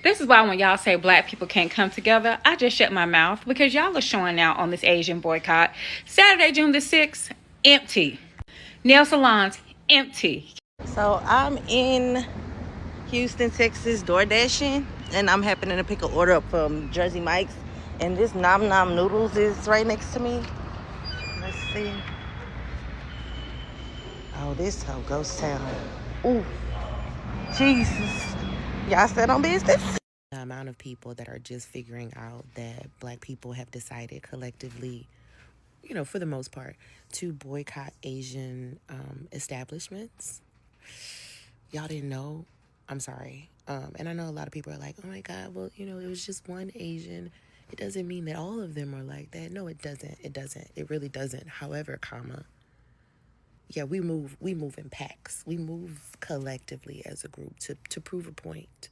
This is why when y'all say black people can't come together, I just shut my mouth because y'all are showing out on this Asian boycott. Saturday, June the 6th, empty. Nail salons, empty. So I'm in Houston, Texas, door dashing, and I'm happening to pick an order up from Jersey Mike's. And this Nom Nom Noodles is right next to me. Let's see. Oh, this whole ghost town. Ooh, Jesus. Y'all still on business? The amount of people that are just figuring out that black people have decided collectively, you know, for the most part, to boycott Asian establishments. Y'all didn't know? I'm sorry. And I know a lot of people are like, oh my God, well, you know, it was just one Asian. It doesn't mean that all of them are like that. No, it doesn't. It doesn't. It really doesn't. However, yeah, we move in packs. We move collectively as a group to prove a point.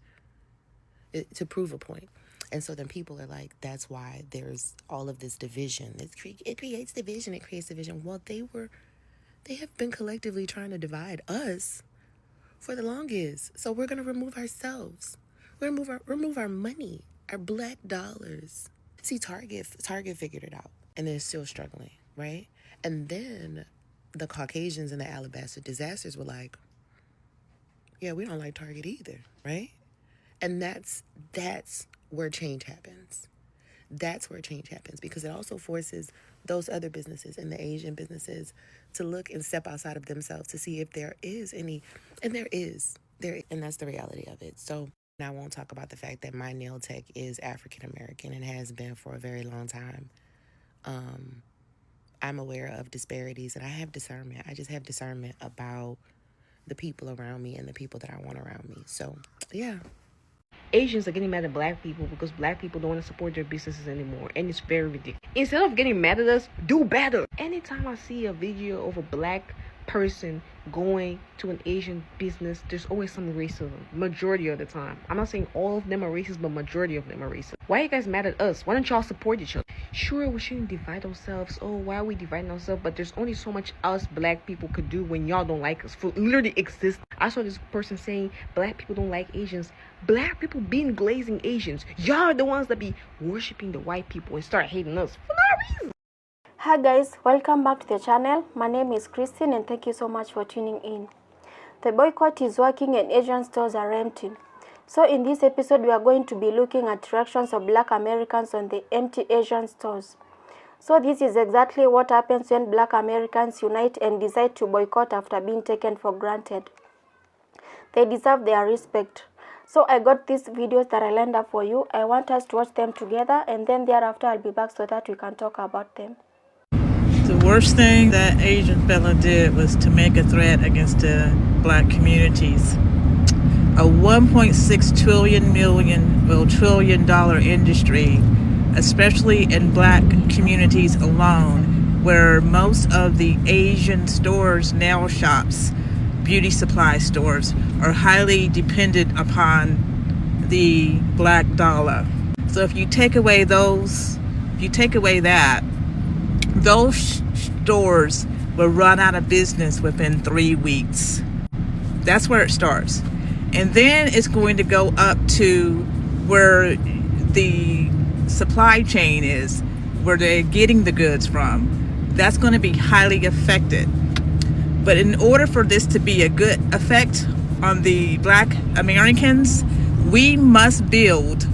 To prove a point. And so then people are like, that's why there's all of this division. It creates division. It creates division. Well, they have been collectively trying to divide us for the longest. So we're gonna remove ourselves. We're gonna remove our money, our black dollars. See, Target figured it out, and they're still struggling, right? And then the Caucasians and the Alabaster disasters were like, yeah, we don't like Target either, right? And that's where change happens. That's where change happens, because it also forces those other businesses and the Asian businesses to look and step outside of themselves to see if there is any, and there is, and that's the reality of it. So I won't talk about the fact that my nail tech is African American and has been for a very long time. I'm aware of disparities, and I have discernment. I just have discernment about the people around me and the people that I want around me. So yeah. Asians are getting mad at black people because black people don't want to support their businesses anymore, and it's very ridiculous. Instead of getting mad at us, do better. Anytime I see a video of a black person going to an Asian business, there's always some racism, majority of the time. I'm not saying all of them are racist, but majority of them are racist. Why are you guys mad at us? Why don't y'all support each other? Sure, we shouldn't divide ourselves. Oh, why are we dividing ourselves? But there's only so much us black people could do when y'all don't like us. For literally exist. I saw this person saying black people don't like Asians. Black people being glazing Asians. Y'all are the ones that be worshiping the white people and start hating us for no reason. Hi guys, welcome back to the channel. My name is Christine and thank you so much for tuning in. The boycott is working and Asian stores are empty. So in this episode we are going to be looking at reactions of black Americans on the empty Asian stores. So this is exactly what happens when black Americans unite and decide to boycott after being taken for granted. They deserve their respect. So I got these videos that I lined up for you. I want us to watch them together, and then thereafter I'll be back so that we can talk about them. The worst thing that Asian fella did was to make a threat against the black communities. A $1.6 trillion industry, especially in black communities alone, where most of the Asian stores, nail shops, beauty supply stores are highly dependent upon the black dollar. So if you take away those stores will run out of business within 3 weeks. That's where it starts. And then it's going to go up to where the supply chain is, where they're getting the goods from. That's going to be highly affected. But in order for this to be a good effect on the black Americans, we must build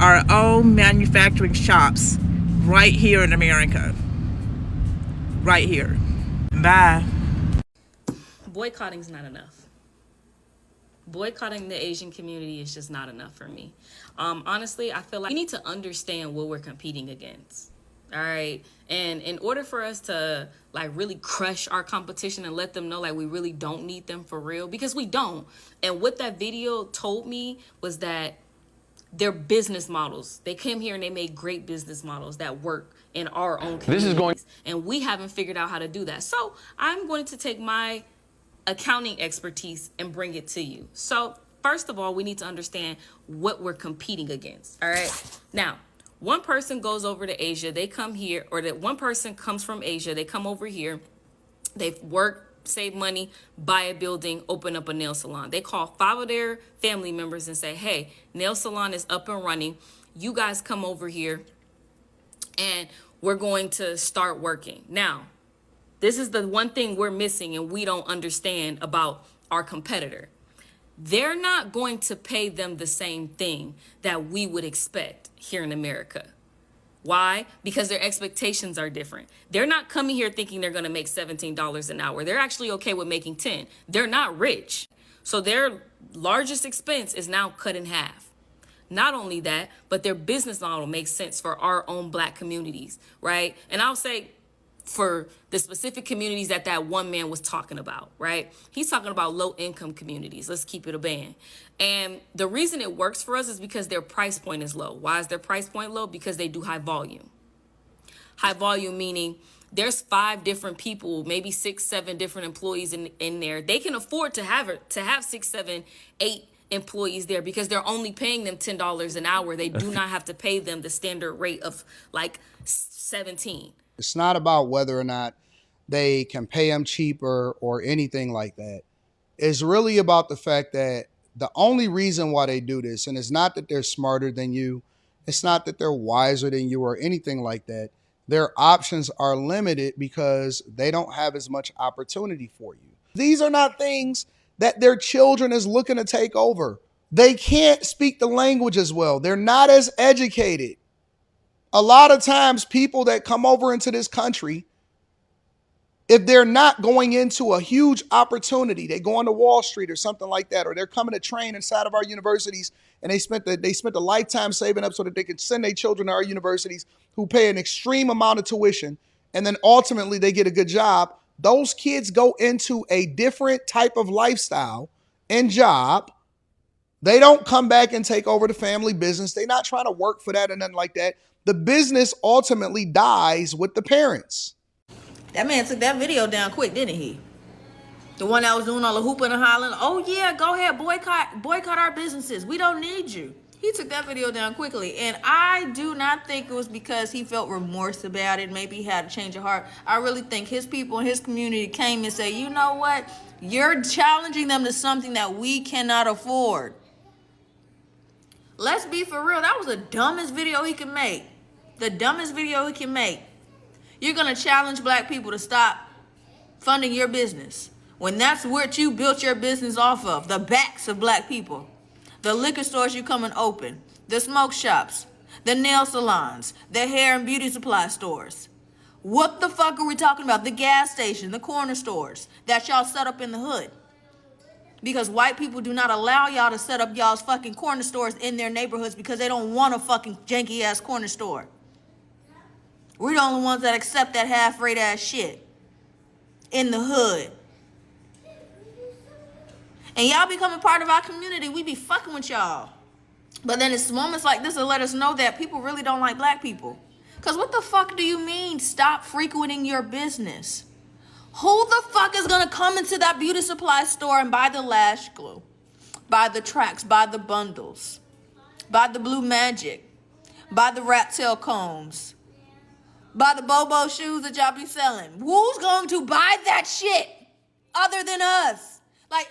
our own manufacturing shops right here in America. Right here. Bye. Boycotting is not enough. Boycotting the Asian community is just not enough for me. Honestly, I feel like we need to understand what we're competing against. All right. And in order for us to like really crush our competition and let them know like we really don't need them for real, because we don't. And what that video told me was that their business models, they came here and they made great business models that work in our own communities. And we haven't figured out how to do that. So I'm going to take my accounting expertise and bring it to you. So first of all, we need to understand what we're competing against. All right. Now, one person goes over to Asia, they come here, or that one person comes from Asia, they come over here, they work save money, buy a building, open up a nail salon. They call 5 of their family members and say, hey, nail salon is up and running. You guys come over here and we're going to start working. Now, this is the one thing we're missing and we don't understand about our competitor. They're not going to pay them the same thing that we would expect here in America. Why? Because their expectations are different. They're not coming here thinking they're going to make $17 an hour. They're actually okay with making 10. They're not rich. So their largest expense is now cut in half. Not only that, but their business model makes sense for our own Black communities, right? And I'll say for the specific communities that one man was talking about, right? He's talking about low income communities. Let's keep it a band. And the reason it works for us is because their price point is low. Why is their price point low? Because they do high volume. High volume meaning there's 5 different people, maybe 6, 7 different employees in there. They can afford to have 6, 7, 8 employees there because they're only paying them $10 an hour. They do not have to pay them the standard rate of like 17. It's not about whether or not they can pay them cheaper or anything like that. It's really about the fact that the only reason why they do this, and it's not that they're smarter than you, it's not that they're wiser than you or anything like that. Their options are limited because they don't have as much opportunity for you. These are not things that their children is looking to take over. They can't speak the language as well. They're not as educated. A lot of times people that come over into this country, if they're not going into a huge opportunity, they go into Wall Street or something like that, or they're coming to train inside of our universities and they spent a lifetime saving up so that they could send their children to our universities who pay an extreme amount of tuition, and then ultimately they get a good job. Those kids go into a different type of lifestyle and job. They don't come back and take over the family business. They're not trying to work for that and nothing like that. The business ultimately dies with the parents. That man took that video down quick, didn't he? The one that was doing all the hooping and hollering. Oh yeah, go ahead, boycott our businesses. We don't need you. He took that video down quickly. And I do not think it was because he felt remorse about it. Maybe he had a change of heart. I really think his people in his community came and said, you know what? You're challenging them to something that we cannot afford. Let's be for real. That was the dumbest video he can make. The dumbest video he can make. You're going to challenge Black people to stop funding your business when that's what you built your business off of, the backs of Black people. The liquor stores you come and open, the smoke shops, the nail salons, the hair and beauty supply stores. What the fuck are we talking about? The gas station, the corner stores that y'all set up in the hood. Because white people do not allow y'all to set up y'all's fucking corner stores in their neighborhoods because they don't want a fucking janky ass corner store. We're the only ones that accept that half-rate ass shit in the hood. And y'all becoming part of our community, we be fucking with y'all. But then it's moments like this that let us know that people really don't like Black people. Because what the fuck do you mean stop frequenting your business? Who the fuck is going to come into that beauty supply store and buy the lash glue, buy the tracks, buy the bundles, buy the blue magic, buy the rat tail combs, buy the Bobo shoes that y'all be selling? Who's going to buy that shit other than us? Like,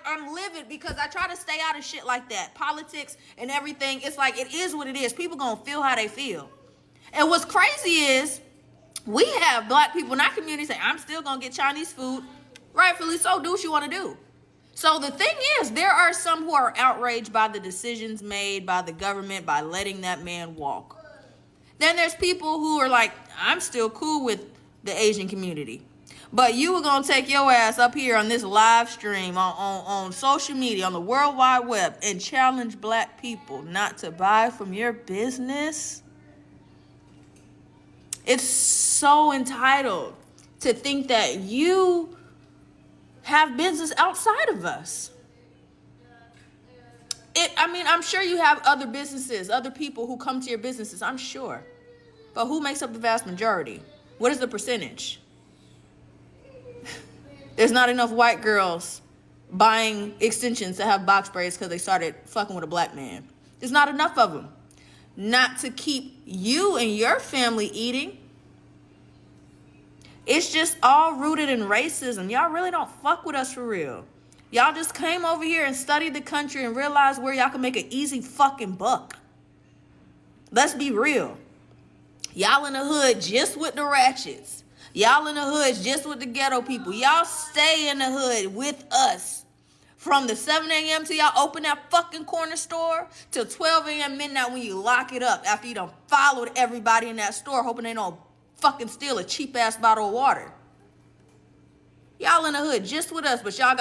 I'm livid because I try to stay out of shit like that. Politics and everything, it's like, it is what it is. People gonna feel how they feel. And what's crazy is, we have Black people in our community say, I'm still gonna get Chinese food. Rightfully so, do what you wanna do. So the thing is, there are some who are outraged by the decisions made by the government by letting that man walk. Then there's people who are like, I'm still cool with the Asian community. But you were going to take your ass up here on this live stream on social media, on the World Wide Web, and challenge Black people not to buy from your business? It's so entitled to think that you have business outside of us. I'm sure you have other businesses, other people who come to your businesses, I'm sure. But who makes up the vast majority? What is the percentage? There's not enough white girls buying extensions to have box braids because they started fucking with a Black man. There's not enough of them. Not to keep you and your family eating. It's just all rooted in racism. Y'all really don't fuck with us for real. Y'all just came over here and studied the country and realized where y'all can make an easy fucking buck. Let's be real. Y'all in the hood just with the ratchets. Y'all in the hood just with the ghetto people. Y'all stay in the hood with us. From the 7 a.m. till y'all open that fucking corner store till 12 a.m. midnight when you lock it up after you done followed everybody in that store hoping they don't fucking steal a cheap ass bottle of water. Y'all in the hood just with us, but y'all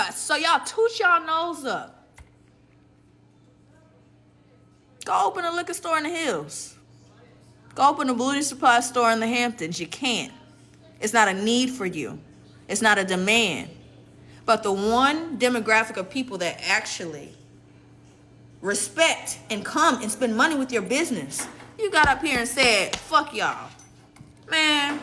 toot y'all nose up. Go open a liquor store in the hills. Go open a beauty supply store in the Hamptons. You can't. It's not a need for you. It's not a demand. But the one demographic of people that actually respect and come and spend money with your business, you got up here and said, fuck y'all. Man.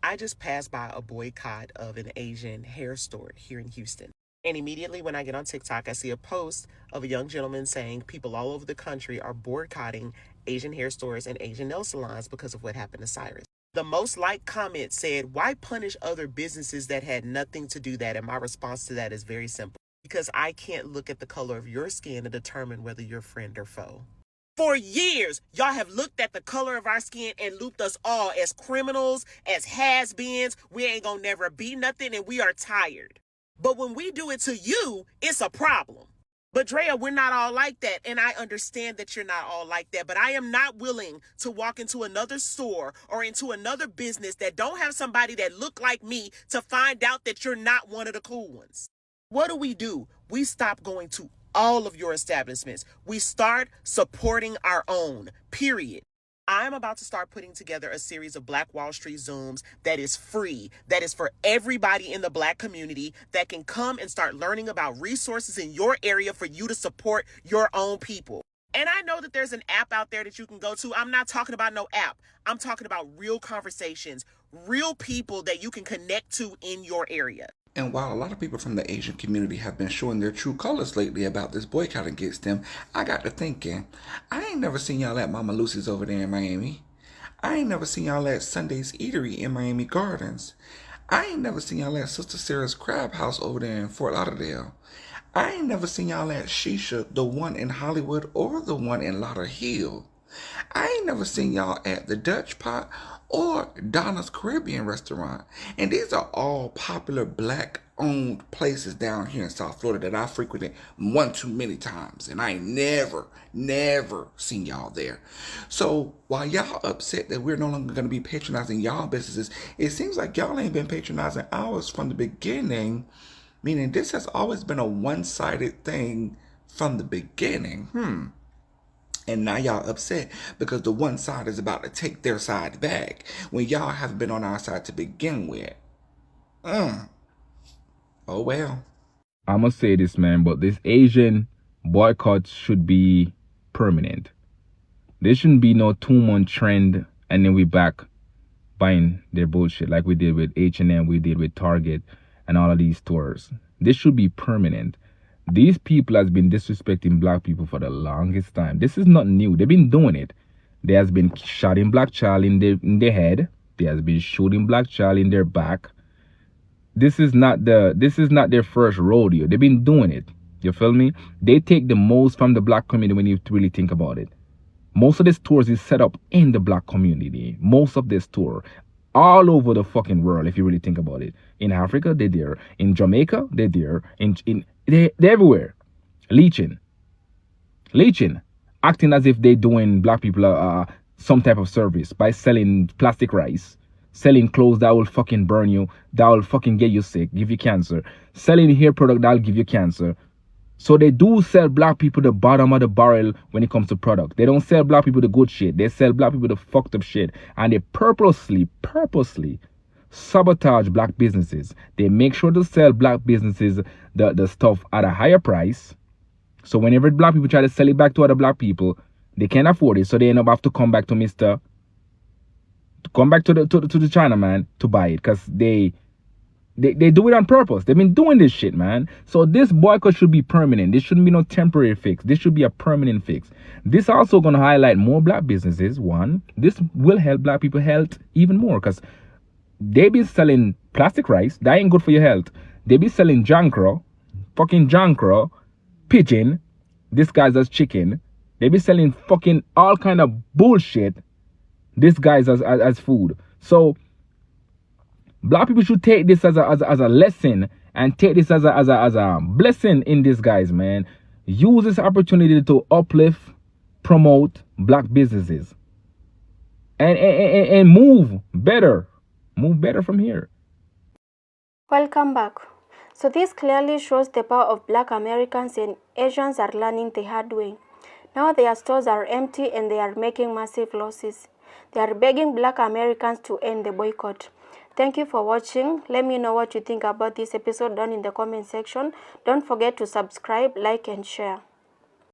I just passed by a boycott of an Asian hair store here in Houston. And immediately when I get on TikTok, I see a post of a young gentleman saying people all over the country are boycotting Asian hair stores and Asian nail salons because of what happened to Cyrus. The most liked comment said, why punish other businesses that had nothing to do that? And my response to that is very simple. Because I can't look at the color of your skin to determine whether you're friend or foe. For years, y'all have looked at the color of our skin and looped us all as criminals, as has-beens. We ain't gonna never be nothing and we are tired. But when we do it to you, it's a problem. But Drea, we're not all like that. And I understand that you're not all like that. But I am not willing to walk into another store or into another business that don't have somebody that look like me to find out that you're not one of the cool ones. What do? We stop going to all of your establishments. We start supporting our own, period. I'm about to start putting together a series of Black Wall Street Zooms that is free, that is for everybody in the Black community that can come and start learning about resources in your area for you to support your own people. And I know that there's an app out there that you can go to. I'm not talking about no app. I'm talking about real conversations, real people that you can connect to in your area. And while a lot of people from the Asian community have been showing their true colors lately about this boycott against them, I got to thinking, I ain't never seen y'all at Mama Lucy's over there in Miami. I ain't never seen y'all at Sunday's Eatery in Miami Gardens. I ain't never seen y'all at Sister Sarah's Crab House over there in Fort Lauderdale. I ain't never seen y'all at Shisha, the one in Hollywood or the one in Lauderhill. I ain't never seen y'all at the Dutch Pot or Donna's Caribbean Restaurant. And these are all popular Black-owned places down here in South Florida that I frequented one too many times. And I ain't never seen y'all there. So while y'all upset that we're no longer going to be patronizing y'all businesses, it seems like y'all ain't been patronizing ours from the beginning. Meaning this has always been a one-sided thing from the beginning. And now y'all upset because the one side is about to take their side back when y'all haven't been on our side to begin with. Oh well. I'm gonna say this, man, but this Asian boycott should be permanent. There shouldn't be no 2-month trend and then we back buying their bullshit like we did with H&M, we did with Target and all of these stores. This should be permanent. These people has been disrespecting Black people for the longest time. This is not new. They've been doing it. There has been shooting Black child in their head. There has been shooting Black child in their back. This is not their first rodeo. They've been doing it. You feel me? They take the most from the Black community when you really think about it. Most of the stores is set up in the Black community. Most of the store. All over the fucking world, if you really think about it. In Africa, they're there. In Jamaica, they're there. They're everywhere. Leeching. Acting as if they're doing Black people some type of service by selling plastic rice, selling clothes that will fucking burn you, that will fucking get you sick, give you cancer, selling hair product that will give you cancer. So they do sell Black people the bottom of the barrel when it comes to product. They don't sell Black people the good shit. They sell Black people the fucked up shit. And they purposely sabotage Black businesses. They make sure to sell Black businesses the stuff at a higher price. So whenever Black people try to sell it back to other Black people, they can't afford it. So they end up have to come back to the Chinaman to buy it because they do it on purpose. They've been doing this shit, man. So this boycott should be permanent. This shouldn't be no temporary fix. This should be a permanent fix. This also going to highlight more Black businesses. One, this will help Black people health even more because they be selling plastic rice. That ain't good for your health. They be selling jankro, fucking jankro, pigeon, disguised as chicken. They be selling fucking all kind of bullshit disguised as food. So black people should take this as a lesson and take this as a blessing in disguise, man. Use this opportunity to uplift, promote black businesses, and move better from here. Welcome back. So this clearly shows the power of black Americans, and Asians are learning the hard way. Now their stores are empty and they are making massive losses. They are begging black Americans to end the boycott. Thank you for watching. Let me know what you think about this episode down in the comment section. Don't forget to subscribe, like, and share.